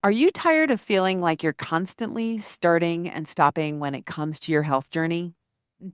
Are you tired of feeling like you're constantly starting and stopping when it comes to your health journey?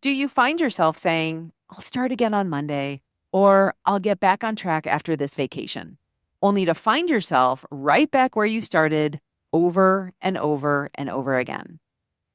Do you find yourself saying, I'll start again on Monday, or I'll get back on track after this vacation, only to find yourself right back where you started over and over and over again?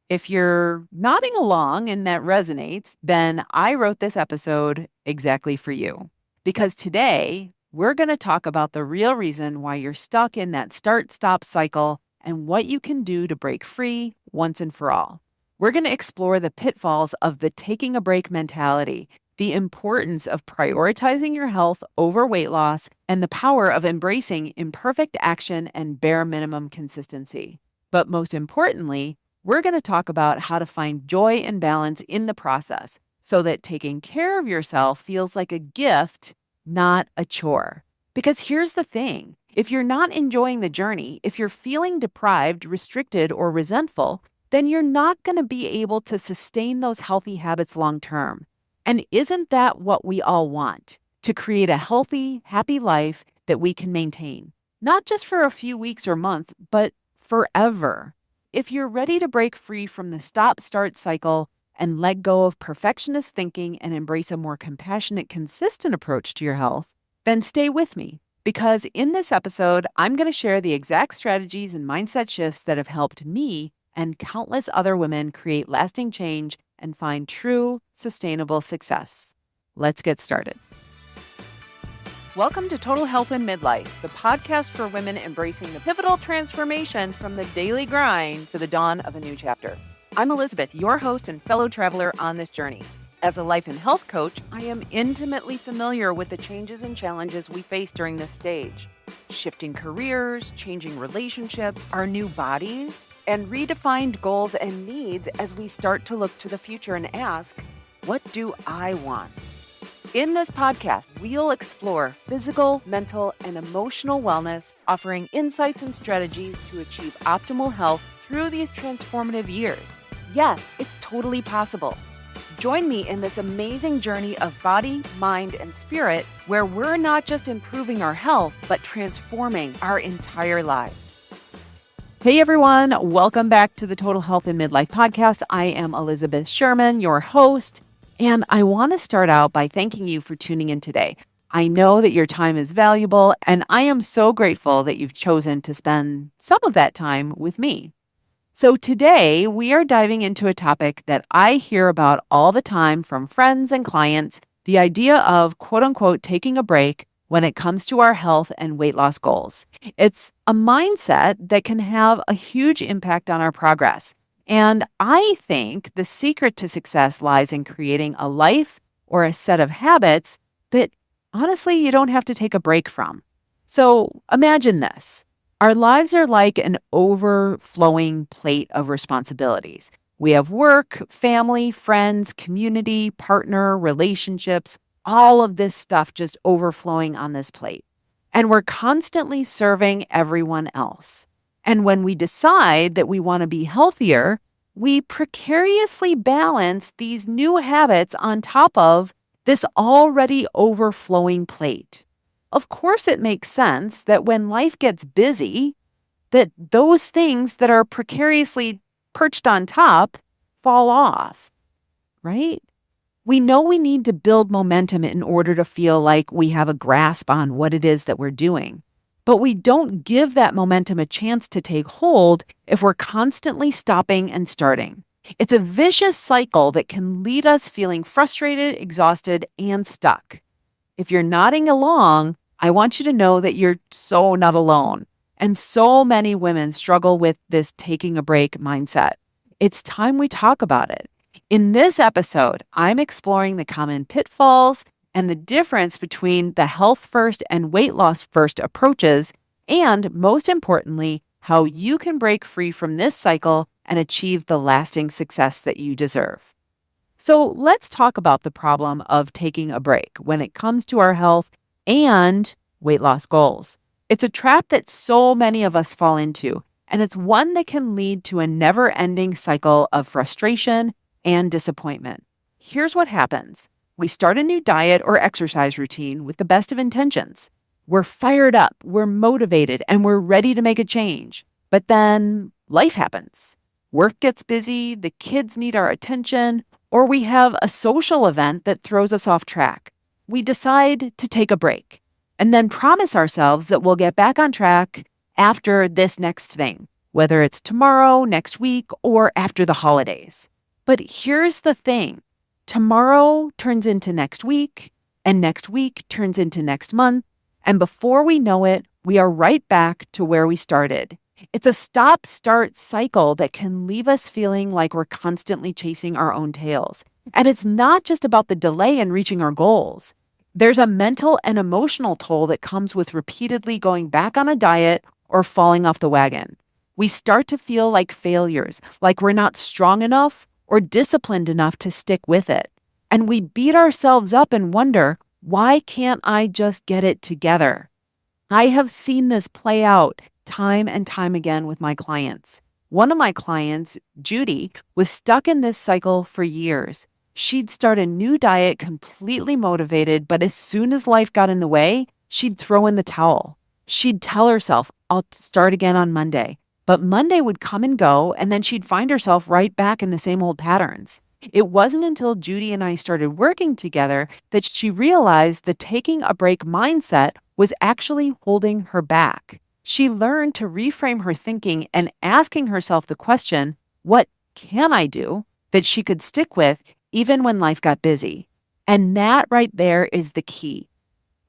If you're nodding along and that resonates, then I wrote this episode exactly for you. Because today, we're going to talk about the real reason why you're stuck in that start stop cycle and what you can do to break free once and for all. We're going to explore the pitfalls of the taking a break mentality, the importance of prioritizing your health over weight loss, and the power of embracing imperfect action and bare minimum consistency. But most importantly, we're going to talk about how to find joy and balance in the process so that taking care of yourself feels like a gift, not a chore. Because here's the thing, if you're not enjoying the journey, if you're feeling deprived, restricted, or resentful, then you're not going to be able to sustain those healthy habits long term. And isn't that what we all want? To create a healthy, happy life that we can maintain, not just for a few weeks or months, but forever. If you're ready to break free from the stop-start cycle and let go of perfectionist thinking and embrace a more compassionate, consistent approach to your health, then stay with me. Because in this episode, I'm going to share the exact strategies and mindset shifts that have helped me and countless other women create lasting change and find true, sustainable success. Let's get started. Welcome to Total Health in Midlife, the podcast for women embracing the pivotal transformation from the daily grind to the dawn of a new chapter. I'm Elizabeth, your host and fellow traveler on this journey. As a life and health coach, I am intimately familiar with the changes and challenges we face during this stage. Shifting careers, changing relationships, our new bodies, and redefined goals and needs as we start to look to the future and ask, what do I want? In this podcast, we'll explore physical, mental, and emotional wellness, offering insights and strategies to achieve optimal health through these transformative years. Yes, it's totally possible. Join me in this amazing journey of body, mind, and spirit, where we're not just improving our health, but transforming our entire lives. Hey everyone, welcome back to the Total Health in Midlife podcast. I am Elizabeth Sherman, your host. And I want to start out by thanking you for tuning in today. I know that your time is valuable, and I am so grateful that you've chosen to spend some of that time with me. So today, we are diving into a topic that I hear about all the time from friends and clients, the idea of quote unquote taking a break when it comes to our health and weight loss goals. It's a mindset that can have a huge impact on our progress. And I think the secret to success lies in creating a life or a set of habits that honestly you don't have to take a break from. So imagine this. Our lives are like an overflowing plate of responsibilities. We have work, family, friends, community, partner, relationships, all of this stuff just overflowing on this plate. And we're constantly serving everyone else. And when we decide that we want to be healthier, we precariously balance these new habits on top of this already overflowing plate. Of course, it makes sense that when life gets busy, that those things that are precariously perched on top fall off, right? We know we need to build momentum in order to feel like we have a grasp on what it is that we're doing. But we don't give that momentum a chance to take hold if we're constantly stopping and starting. It's a vicious cycle that can lead us feeling frustrated, exhausted, and stuck. If you're nodding along, I want you to know that you're so not alone. And so many women struggle with this taking a break mindset. It's time we talk about it. In this episode, I'm exploring the common pitfalls and the difference between the health first and weight loss first approaches, and most importantly, how you can break free from this cycle and achieve the lasting success that you deserve. So let's talk about the problem of taking a break when it comes to our health and weight loss goals. It's a trap that so many of us fall into, and it's one that can lead to a never-ending cycle of frustration and disappointment. Here's what happens. We start a new diet or exercise routine with the best of intentions. We're fired up, we're motivated, and we're ready to make a change. But then life happens. Work gets busy, the kids need our attention, or we have a social event that throws us off track. We decide to take a break and then promise ourselves that we'll get back on track after this next thing, whether it's tomorrow, next week, or after the holidays. But here's the thing. Tomorrow turns into next week, and next week turns into next month. And before we know it, we are right back to where we started. It's a stop-start cycle that can leave us feeling like we're constantly chasing our own tails. And it's not just about the delay in reaching our goals. There's a mental and emotional toll that comes with repeatedly going back on a diet or falling off the wagon. We start to feel like failures, like we're not strong enough or disciplined enough to stick with it. And we beat ourselves up and wonder, why can't I just get it together? I have seen this play out time and time again with my clients. One of my clients, Judy, was stuck in this cycle for years. She'd start a new diet completely motivated, but as soon as life got in the way, she'd throw in the towel. She'd tell herself, I'll start again on Monday. But Monday would come and go, and then she'd find herself right back in the same old patterns. It wasn't until Judy and I started working together that she realized the taking a break mindset was actually holding her back. She learned to reframe her thinking and asking herself the question, what can I do, that she could stick with even when life got busy. And that right there is the key.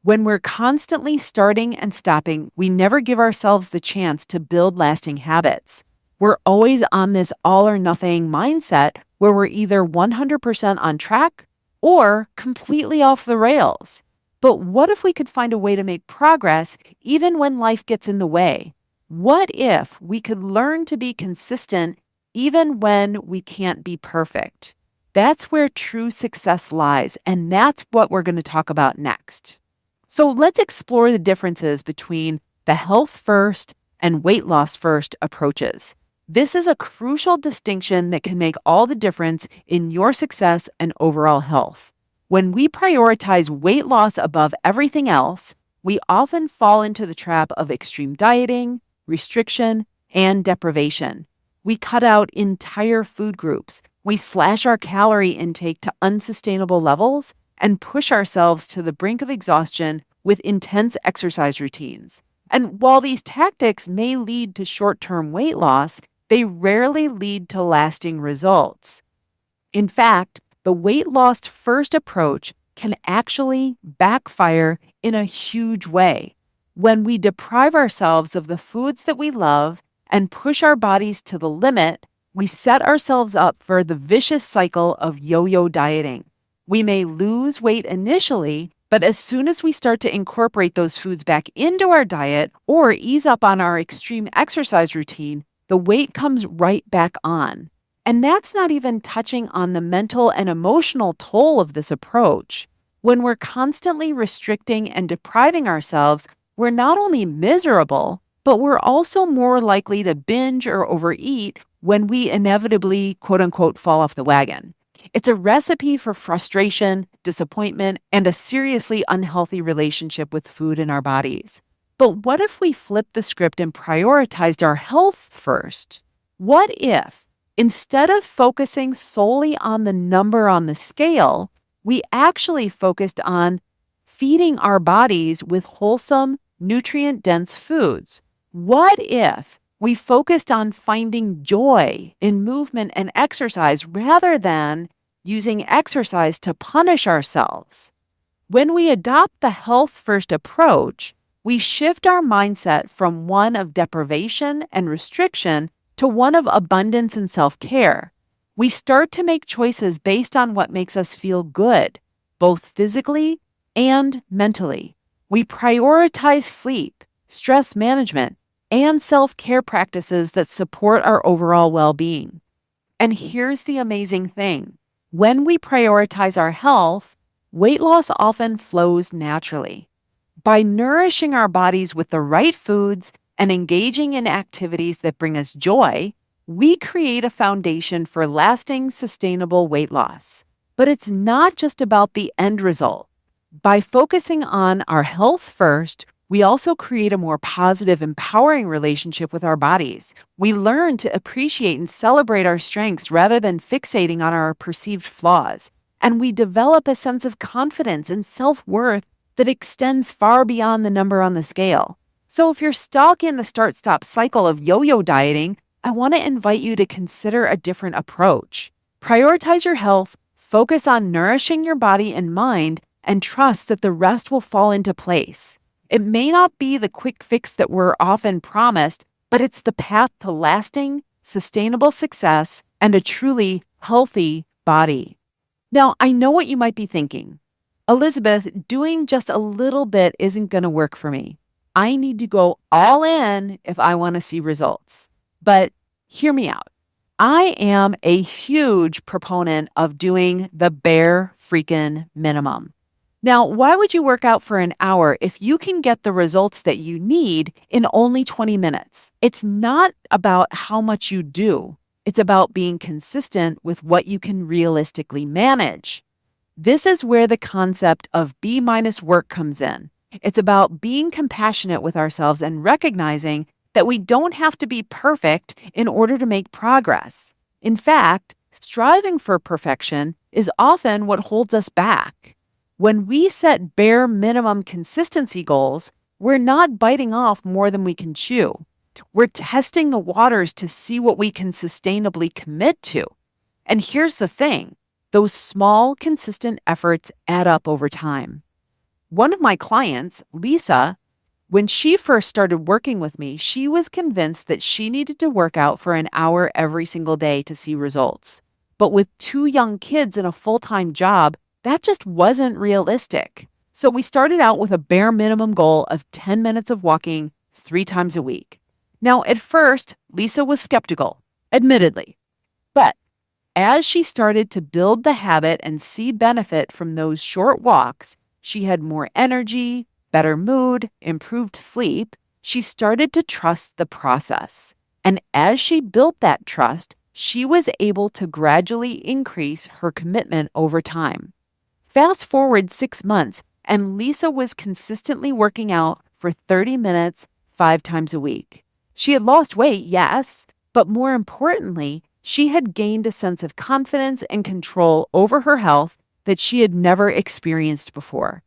When we're constantly starting and stopping, we never give ourselves the chance to build lasting habits. We're always on this all or nothing mindset where we're either 100% on track or completely off the rails. But what if we could find a way to make progress even when life gets in the way? What if we could learn to be consistent even when we can't be perfect? That's where true success lies, and that's what we're going to talk about next. So let's explore the differences between the health first and weight loss first approaches. This is a crucial distinction that can make all the difference in your success and overall health. When we prioritize weight loss above everything else, we often fall into the trap of extreme dieting, restriction, and deprivation. We cut out entire food groups. We slash our calorie intake to unsustainable levels and push ourselves to the brink of exhaustion with intense exercise routines. And while these tactics may lead to short-term weight loss, they rarely lead to lasting results. In fact, the weight loss first approach can actually backfire in a huge way. When we deprive ourselves of the foods that we love and push our bodies to the limit, we set ourselves up for the vicious cycle of yo-yo dieting. We may lose weight initially, but as soon as we start to incorporate those foods back into our diet or ease up on our extreme exercise routine, the weight comes right back on. And that's not even touching on the mental and emotional toll of this approach. When we're constantly restricting and depriving ourselves, we're not only miserable, but we're also more likely to binge or overeat when we inevitably, quote unquote, fall off the wagon. It's a recipe for frustration, disappointment, and a seriously unhealthy relationship with food in our bodies. But what if we flipped the script and prioritized our health first? What if, instead of focusing solely on the number on the scale, we actually focused on feeding our bodies with wholesome, nutrient-dense foods? What if we focused on finding joy in movement and exercise rather than using exercise to punish ourselves? When we adopt the health-first approach, we shift our mindset from one of deprivation and restriction to one of abundance and self-care. We start to make choices based on what makes us feel good, both physically and mentally. We prioritize sleep, stress management, and self-care practices that support our overall well-being. And here's the amazing thing. When we prioritize our health, weight loss often flows naturally. By nourishing our bodies with the right foods and engaging in activities that bring us joy, we create a foundation for lasting, sustainable weight loss. But it's not just about the end result. By focusing on our health first, We also create a more positive, empowering relationship with our bodies. We learn to appreciate and celebrate our strengths rather than fixating on our perceived flaws. And we develop a sense of confidence and self worth that extends far beyond the number on the scale. So, if you're stuck in the start stop cycle of yo yo dieting, I want to invite you to consider a different approach. Prioritize your health, focus on nourishing your body and mind, and trust that the rest will fall into place. It may not be the quick fix that we're often promised, but it's the path to lasting, sustainable success and a truly healthy body. Now, I know what you might be thinking. Elizabeth, doing just a little bit isn't going to work for me. I need to go all in if I want to see results. But hear me out. I am a huge proponent of doing the bare freaking minimum. Now, why would you work out for an hour if you can get the results that you need in only 20 minutes? It's not about how much you do. It's about being consistent with what you can realistically manage. This is where the concept of B minus work comes in. It's about being compassionate with ourselves and recognizing that we don't have to be perfect in order to make progress. In fact, striving for perfection is often what holds us back. When we set bare minimum consistency goals, we're not biting off more than we can chew. We're testing the waters to see what we can sustainably commit to. And here's the thing, those small, consistent efforts add up over time. One of my clients, Lisa, when she first started working with me, she was convinced that she needed to work out for an hour every single day to see results. But with 2 young kids and a full-time job, that just wasn't realistic. So we started out with a bare minimum goal of 10 minutes of walking 3 times a week. Now, at first, Lisa was skeptical, admittedly. But as she started to build the habit and see benefit from those short walks, she had more energy, better mood, improved sleep. She started to trust the process. And as she built that trust, she was able to gradually increase her commitment over time. Fast forward 6 months, and Lisa was consistently working out for 30 minutes, 5 times a week. She had lost weight, yes, but more importantly, she had gained a sense of confidence and control over her health that she had never experienced before.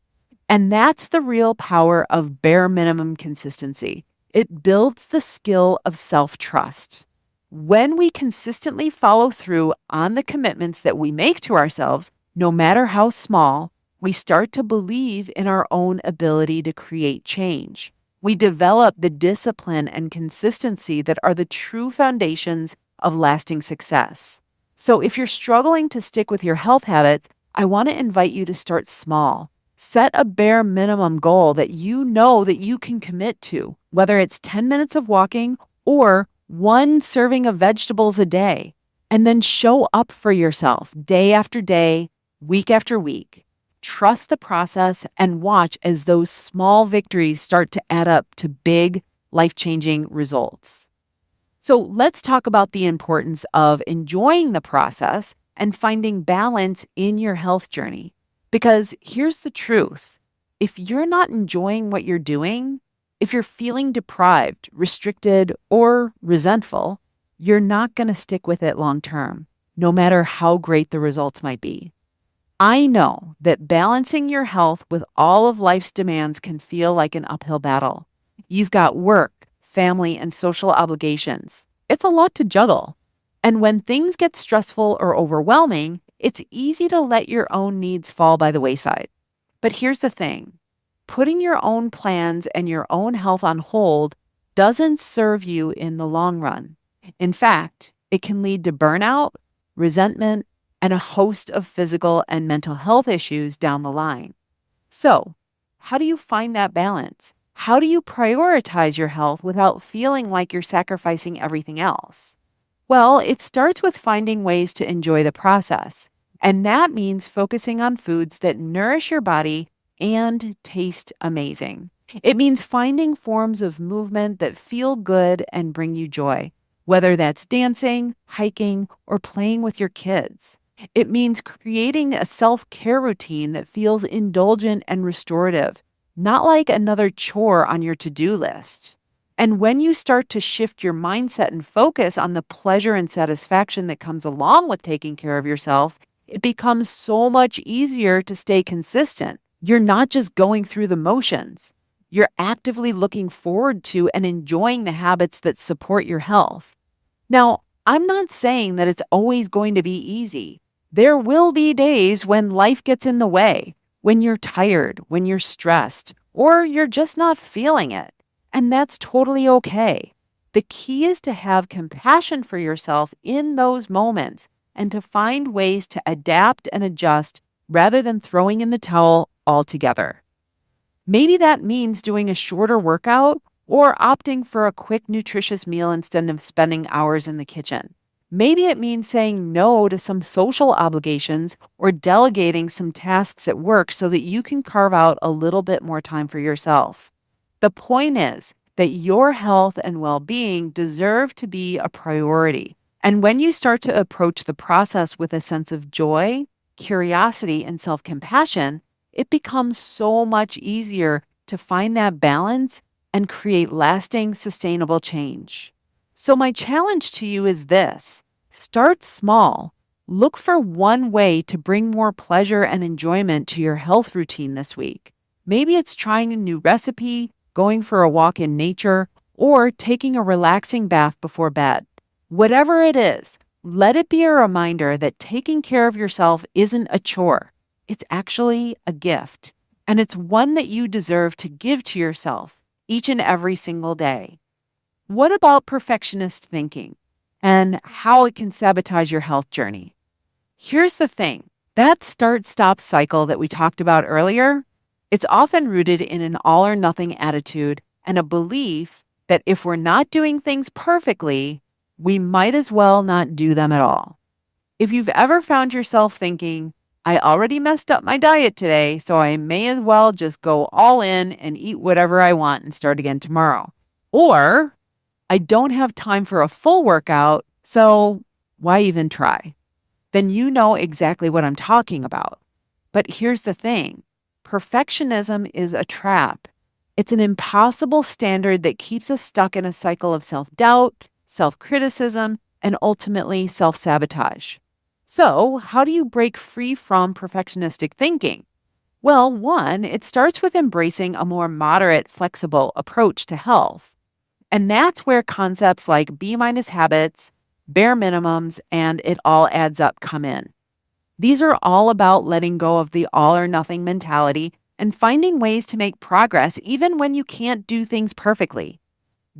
And that's the real power of bare minimum consistency. It builds the skill of self-trust. When we consistently follow through on the commitments that we make to ourselves, no matter how small, we start to believe in our own ability to create change. We develop the discipline and consistency that are the true foundations of lasting success. So if you're struggling to stick with your health habits, I want to invite you to start small. Set a bare minimum goal that you know that you can commit to, whether it's 10 minutes of walking or 1 serving of vegetables a day, and then show up for yourself day after day, week after week. Trust the process and watch as those small victories start to add up to big, life-changing results. So let's talk about the importance of enjoying the process and finding balance in your health journey. Because here's the truth. If you're not enjoying what you're doing, if you're feeling deprived, restricted, or resentful, you're not going to stick with it long term, no matter how great the results might be. I know that balancing your health with all of life's demands can feel like an uphill battle. You've got work, family, and social obligations. It's a lot to juggle. And when things get stressful or overwhelming, it's easy to let your own needs fall by the wayside. But here's the thing. Putting your own plans and your own health on hold doesn't serve you in the long run. In fact, it can lead to burnout, resentment, and a host of physical and mental health issues down the line. So, how do you find that balance? How do you prioritize your health without feeling like you're sacrificing everything else? Well, it starts with finding ways to enjoy the process. And that means focusing on foods that nourish your body and taste amazing. It means finding forms of movement that feel good and bring you joy, whether that's dancing, hiking, or playing with your kids. It means creating a self-care routine that feels indulgent and restorative, not like another chore on your to-do list. And when you start to shift your mindset and focus on the pleasure and satisfaction that comes along with taking care of yourself, it becomes so much easier to stay consistent. You're not just going through the motions. You're actively looking forward to and enjoying the habits that support your health. Now, I'm not saying that it's always going to be easy. There will be days when life gets in the way, when you're tired, when you're stressed, or you're just not feeling it. And that's totally okay. The key is to have compassion for yourself in those moments and to find ways to adapt and adjust rather than throwing in the towel altogether. Maybe that means doing a shorter workout or opting for a quick, nutritious meal instead of spending hours in the kitchen. Maybe it means saying no to some social obligations or delegating some tasks at work so that you can carve out a little bit more time for yourself. The point is that your health and well-being deserve to be a priority. And when you start to approach the process with a sense of joy, curiosity, and self-compassion, it becomes so much easier to find that balance and create lasting, sustainable change. So my challenge to you is this: start small. Look for one way to bring more pleasure and enjoyment to your health routine this week. Maybe it's trying a new recipe, going for a walk in nature, or taking a relaxing bath before bed. Whatever it is, let it be a reminder that taking care of yourself isn't a chore. It's actually a gift, and it's one that you deserve to give to yourself each and every single day. What about perfectionist thinking and how it can sabotage your health journey? Here's the thing. That start-stop cycle that we talked about earlier, it's often rooted in an all or nothing attitude and a belief that if we're not doing things perfectly, we might as well not do them at all. If you've ever found yourself thinking, I already messed up my diet today, so I may as well just go all in and eat whatever I want and start again tomorrow. Or, I don't have time for a full workout, so why even try? Then you know exactly what I'm talking about. But here's the thing. Perfectionism is a trap. It's an impossible standard that keeps us stuck in a cycle of self-doubt, self-criticism, and ultimately self-sabotage. So, how do you break free from perfectionistic thinking? Well, one, it starts with embracing a more moderate, flexible approach to health. And that's where concepts like B-minus habits, bare minimums, and it all adds up come in. These are all about letting go of the all or nothing mentality and finding ways to make progress even when you can't do things perfectly.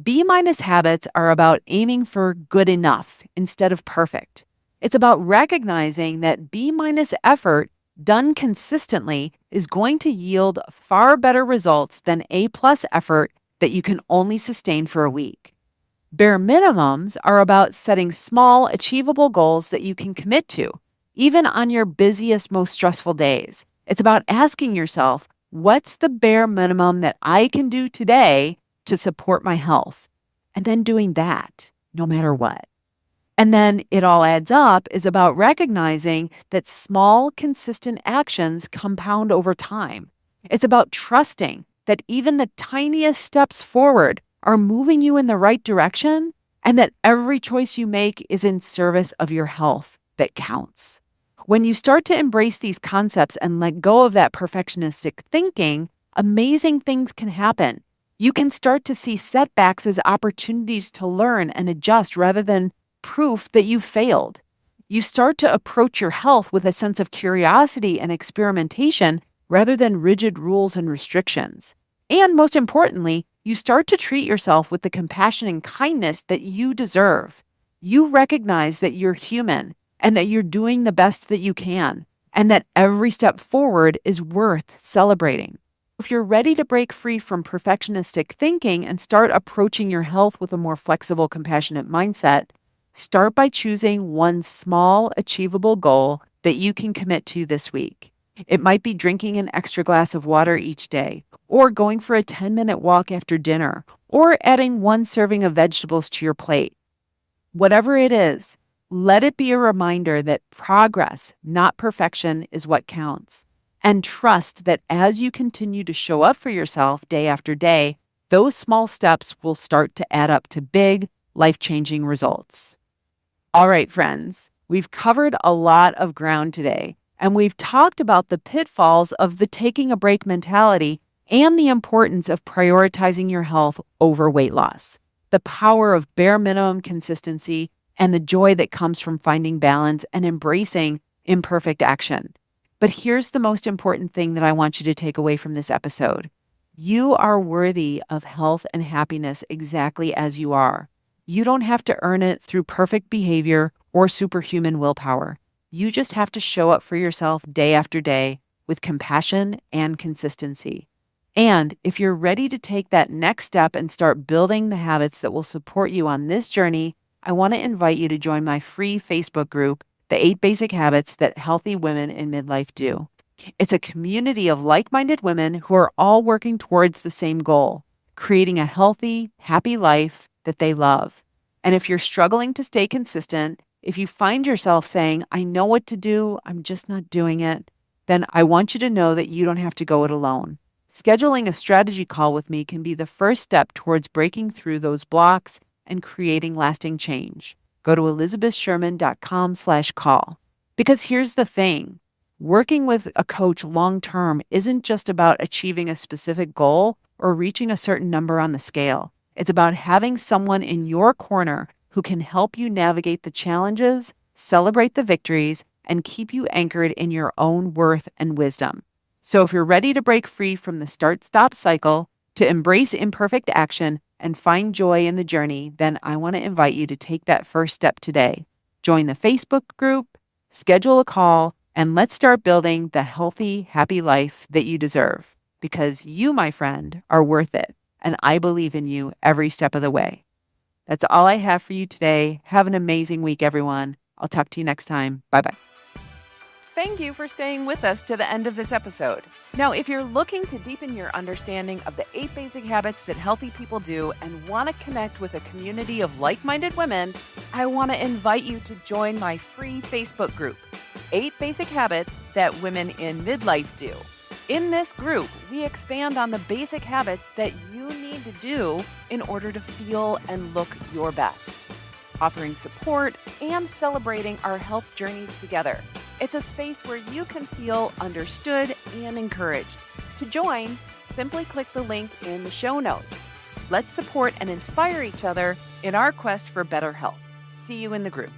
B-minus habits are about aiming for good enough instead of perfect. It's about recognizing that B-minus effort done consistently is going to yield far better results than A-plus effort that you can only sustain for a week. Bare minimums are about setting small, achievable goals that you can commit to, even on your busiest, most stressful days. It's about asking yourself, what's the bare minimum that I can do today to support my health? And then doing that, no matter what. And then it all adds up is about recognizing that small, consistent actions compound over time. It's about trusting that even the tiniest steps forward are moving you in the right direction and that every choice you make is in service of your health that counts. When you start to embrace these concepts and let go of that perfectionistic thinking, amazing things can happen. You can start to see setbacks as opportunities to learn and adjust rather than proof that you failed. You start to approach your health with a sense of curiosity and experimentation rather than rigid rules and restrictions. And most importantly, you start to treat yourself with the compassion and kindness that you deserve. You recognize that you're human and that you're doing the best that you can, and that every step forward is worth celebrating. If you're ready to break free from perfectionistic thinking and start approaching your health with a more flexible, compassionate mindset, start by choosing one small, achievable goal that you can commit to this week. It might be drinking an extra glass of water each day, or going for a 10-minute walk after dinner, or adding one serving of vegetables to your plate. Whatever it is, let it be a reminder that progress, not perfection, is what counts. And trust that as you continue to show up for yourself day after day, those small steps will start to add up to big, life-changing results. All right, friends, we've covered a lot of ground today, and we've talked about the pitfalls of the taking a break mentality and the importance of prioritizing your health over weight loss, the power of bare minimum consistency, and the joy that comes from finding balance and embracing imperfect action. But here's the most important thing that I want you to take away from this episode. You are worthy of health and happiness exactly as you are. You don't have to earn it through perfect behavior or superhuman willpower. You just have to show up for yourself day after day with compassion and consistency. And if you're ready to take that next step and start building the habits that will support you on this journey, I want to invite you to join my free Facebook group, The 8 Basic Habits That Healthy Women in Midlife Do. It's a community of like-minded women who are all working towards the same goal, creating a healthy, happy life that they love. And if you're struggling to stay consistent, if you find yourself saying, I know what to do, I'm just not doing it, then I want you to know that you don't have to go it alone. Scheduling a strategy call with me can be the first step towards breaking through those blocks and creating lasting change. Go to elizabethsherman.com/call. Because here's the thing, working with a coach long-term isn't just about achieving a specific goal or reaching a certain number on the scale. It's about having someone in your corner who can help you navigate the challenges, celebrate the victories, and keep you anchored in your own worth and wisdom. So if you're ready to break free from the start-stop cycle, to embrace imperfect action and find joy in the journey, then I want to invite you to take that first step today. Join the Facebook group, schedule a call, and let's start building the healthy, happy life that you deserve. Because you, my friend, are worth it, and I believe in you every step of the way. That's all I have for you today. Have an amazing week, everyone. I'll talk to you next time. Bye-bye. Thank you for staying with us to the end of this episode. Now, if you're looking to deepen your understanding of the 8 basic habits that healthy people do and want to connect with a community of like-minded women, I want to invite you to join my free Facebook group, 8 Basic Habits That Women in Midlife Do. In this group, we expand on the basic habits that you need to do in order to feel and look your best, offering support and celebrating our health journeys together. It's a space where you can feel understood and encouraged. To join, simply click the link in the show notes. Let's support and inspire each other in our quest for better health. See you in the group.